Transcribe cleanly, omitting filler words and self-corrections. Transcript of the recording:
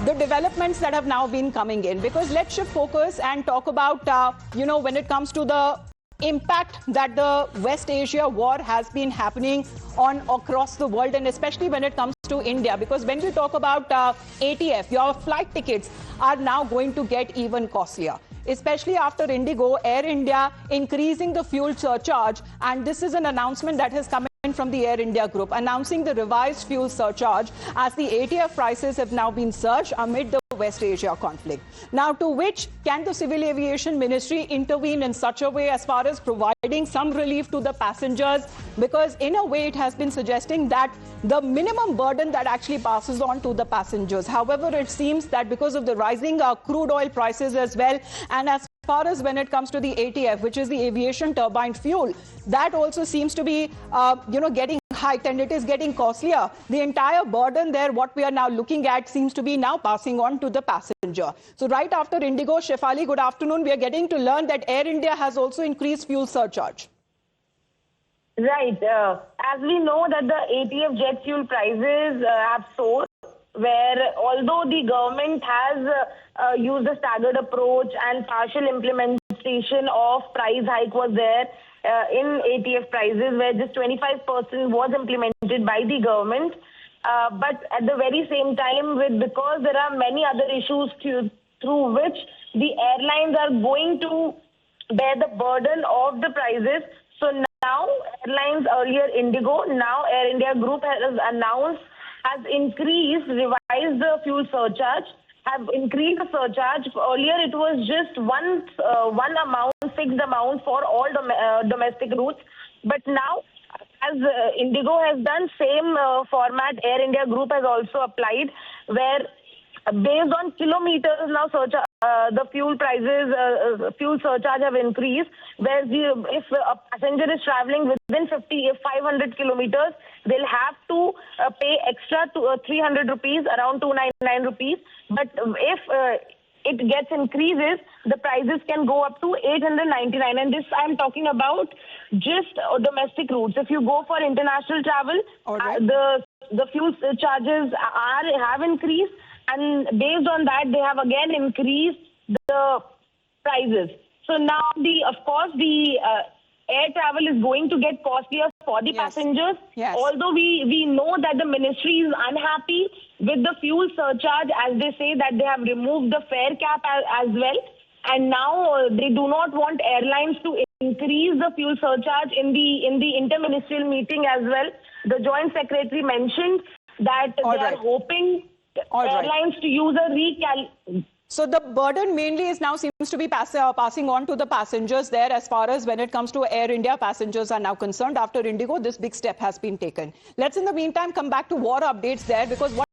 the developments that have now been coming in, because let's shift focus and talk about, when it comes to the impact that the West Asia war has been happening on across the world, and especially when it comes to India, because when we talk about ATF, your flight tickets are now going to get even costlier, especially after Indigo, Air India increasing the fuel surcharge. And this is an announcement that has come in from the Air India group, announcing the revised fuel surcharge as the ATF prices have now been surged amid the West Asia conflict. Now, to which can the Civil Aviation Ministry intervene in such a way as far as providing some relief to the passengers? Because in a way it has been suggesting that the minimum burden that actually passes on to the passengers. However, it seems that because of the rising crude oil prices as well, and as far as when it comes to the ATF, which is the Aviation Turbine Fuel, that also seems to be, getting hiked, and it is getting costlier. The entire burden there, what we are now looking at, seems to be now passing on to the passenger. So right after Indigo, Shefali, good afternoon. We are getting to learn that Air India has also increased fuel surcharge. Right. As we know that the ATF jet fuel prices have soared, where although the government has used a staggered approach and partial implementation of price hike was there in ATF prices, where just 25% was implemented by the government. But at the very same time, because there are many other issues through which the airlines are going to bear the burden of the prices. So now airlines, earlier Indigo, now Air India Group has announced, has revised the fuel surcharge, have increased the surcharge. Earlier it was just one amount, fixed amount for all domestic routes. But now, as Indigo has done, same format Air India Group has also applied, where based on kilometers now the fuel prices, fuel surcharge have increased, where if a passenger is traveling within 500 kilometers, they'll have to pay extra to 300 rupees, around 299 rupees. But if it gets increases, the prices can go up to 899. And this I'm talking about just domestic routes. If you go for international travel, the fuel charges have increased. And based on that, they have again increased the prices. So now, of course, the air travel is going to get costlier for the passengers. Yes. Although we know that the ministry is unhappy with the fuel surcharge, as they say that they have removed the fare cap as well. And now they do not want airlines to increase the fuel surcharge. In the interministerial meeting as well, the Joint Secretary mentioned that they are hoping airlines to use a So the burden mainly is now seems to be passing on to the passengers there, as far as when it comes to Air India passengers are now concerned. After Indigo, this big step has been taken. Let's in the meantime come back to war updates there, because what